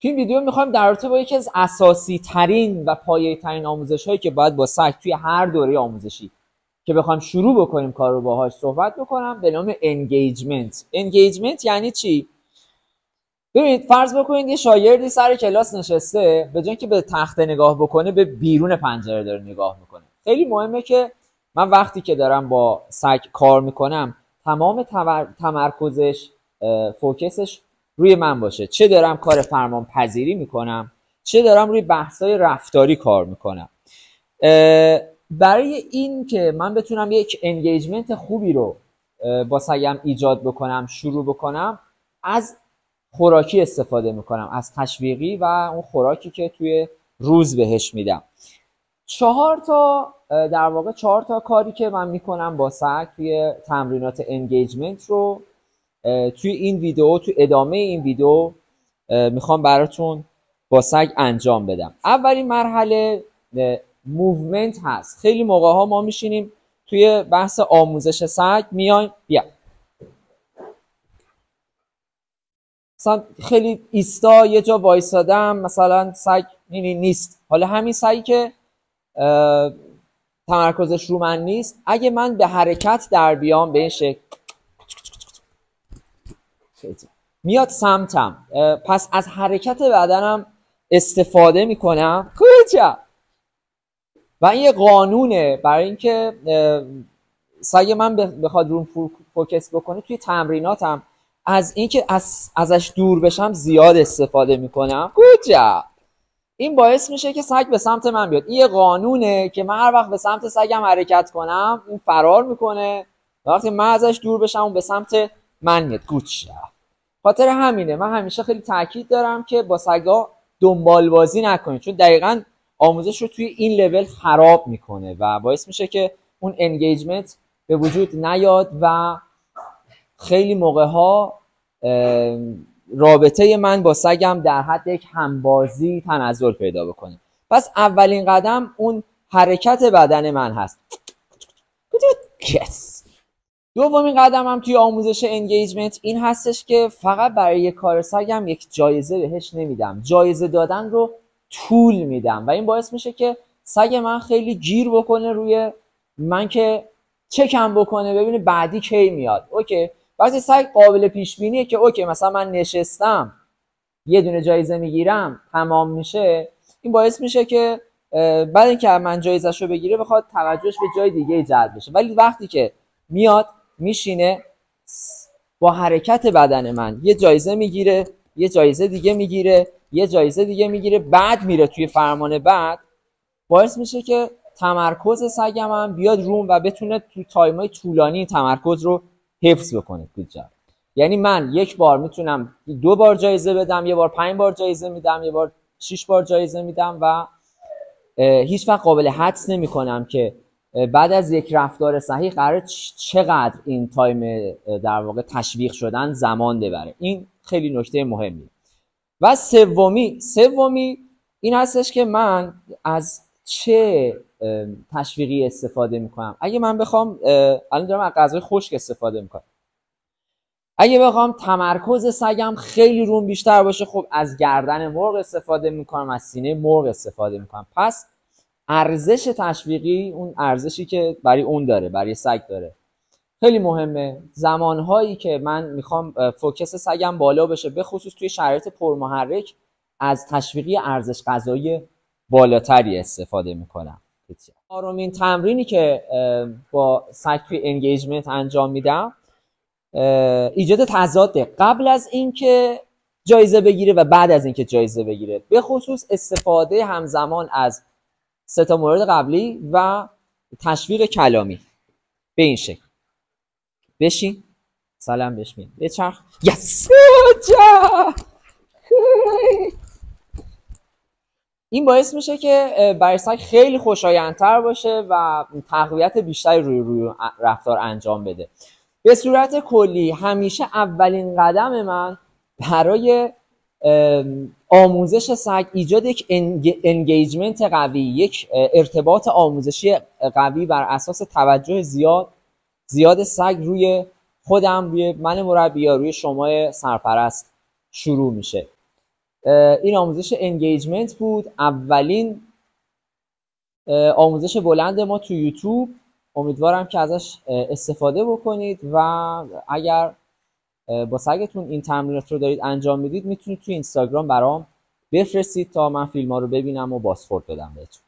توی این ویدیو میخوایم در رابطه با یکی از اساسی ترین و پایه‌ای ترین آموزش هایی که باید با سگ توی هر دوره آموزشی که بخوایم شروع بکنیم کار رو باهاش صحبت بکنم به نام انگیجمنت. انگیجمنت یعنی چی؟ ببینید فرض بکنید یه شاگردی سر کلاس نشسته، به جای اینکه به تخته نگاه بکنه به بیرون پنجره داره نگاه میکنه. خیلی مهمه که من وقتی که دارم با سگ کار میکنم تمام تمرکزش، فوکسش روی من باشه، چه دارم کار فرمان پذیری میکنم چه دارم روی بحث‌های رفتاری کار میکنم. برای این که من بتونم یک انگیجمنت خوبی رو با سگم ایجاد بکنم، شروع بکنم، از خوراکی استفاده میکنم، از تشویقی و اون خوراکی که توی روز بهش میدم. در واقع 4 تا کاری که من میکنم با سگ توی تمرینات انگیجمنت رو توی این ویدیو، توی ادامه این ویدیو میخوام براتون با سگ انجام بدم. اولین مرحله موومنت هست. خیلی موقع ها ما میشینیم توی بحث آموزش سگ میایم بیا مثلا خیلی ایستا یه جا وایسادم، مثلا سگ نیست، حالا همین سگی که تمرکزش رو من نیست، اگه من به حرکت در بیام به این شکل میاد سمتم، پس از حرکت بدنم استفاده میکنم کجا. و این یه قانونه برای اینکه سگ من بخواد روم فوکس بکنه توی تمریناتم، از اینکه ازش دور بشم زیاد استفاده میکنم کجا. این باعث میشه که سگ به سمت من بیاد. این یه قانونه که من هر وقت به سمت سگم حرکت کنم اون فرار میکنه، وقتی من ازش دور بشم اون به سمت من میاد کجا. خاطر همینه من همیشه خیلی تاکید دارم که با سگا دنبال بازی نکنید، چون دقیقاً آموزش رو توی این لول خراب میکنه و باعث میشه که اون انگیجمنت به وجود نیاد و خیلی موقع ها رابطه من با سگم در حد یک همبازی تنزل پیدا بکنه. پس اولین قدم اون حرکت بدن من هست. دومین قدم هم توی آموزش انگیجمنت این هستش که فقط برای یک کار سگم یک جایزه بهش نمیدم، جایزه دادن رو طول میدم و این باعث میشه که سگ من خیلی گیر بکنه روی من که چکم بکنه ببینه بعدی کی میاد. اوکی، وقتی سگ قابل پیش بینیه که اوکی مثلا من نشستم یه دونه جایزه میگیرم تمام میشه، این باعث میشه که بعد اینکه من جایزه‌شو بگیره بخواد توجهش به جای دیگه جلب بشه. ولی وقتی که میاد میشینه با حرکت بدن من یه جایزه میگیره، یه جایزه دیگه میگیره، یه جایزه دیگه میگیره، بعد میره توی فرمان بعد، باعث میشه که تمرکز سگم هم بیاد روم و بتونه تو تایمای طولانی تمرکز رو حفظ بکنه. کجا یعنی من یک بار میتونم 2 بار جایزه بدم، یه بار 5 بار جایزه میدم، یه بار 6 بار جایزه میدم و هیچ وقت قابل حدس نمی کنم که بعد از یک رفتار صحیح قرار چقدر این تایم در واقع تشویق شدن زمان ببره. این خیلی نکته مهمیه. و سومی این هستش که من از چه تشویقی استفاده میکنم. اگه من بخوام الان دارم از غذای خشک استفاده میکنم، اگه بخوام تمرکز سگم خیلی روم بیشتر باشه، خب از گردن مرغ استفاده میکنم، از سینه مرغ استفاده میکنم. پس ارزش تشویقی، اون ارزشی که برای اون داره، برای سگ داره، خیلی مهمه. زمانهایی که من میخوام فوکس سگم بالا بشه، به خصوص توی شرایط پرمحرک، از تشویقی ارزش غذایی بالاتری استفاده میکنم. 4مین تمرینی که با سگ توی انگیجمنت انجام میدم ایجاد تضاده قبل از اینکه جایزه بگیره و بعد از اینکه جایزه بگیره، به خصوص استفاده همزمان از 3 تا مورد قبلی و تشویق کلامی. به این شکل بشین، سلام بشین، بچرخ، یس این باعث میشه که برای سگ خیلی خوشایندتر باشه و تقویت بیشتری روی رفتار انجام بده. به صورت کلی همیشه اولین قدم من برای آموزش سگ ایجاد یک انگیجمنت قوی، یک ارتباط آموزشی قوی بر اساس توجه زیاد سگ روی خودم، روی من مربی یا روی شما سرپرست شروع میشه. این آموزش انگیجمنت بود، اولین آموزش بلند ما تو یوتیوب. امیدوارم که ازش استفاده بکنید و اگر با سگتون این تمرینات رو دارید انجام میدید میتونید تو اینستاگرام برام بفرستید تا من فیلم ها رو ببینم و بازخورد بدم بهتون.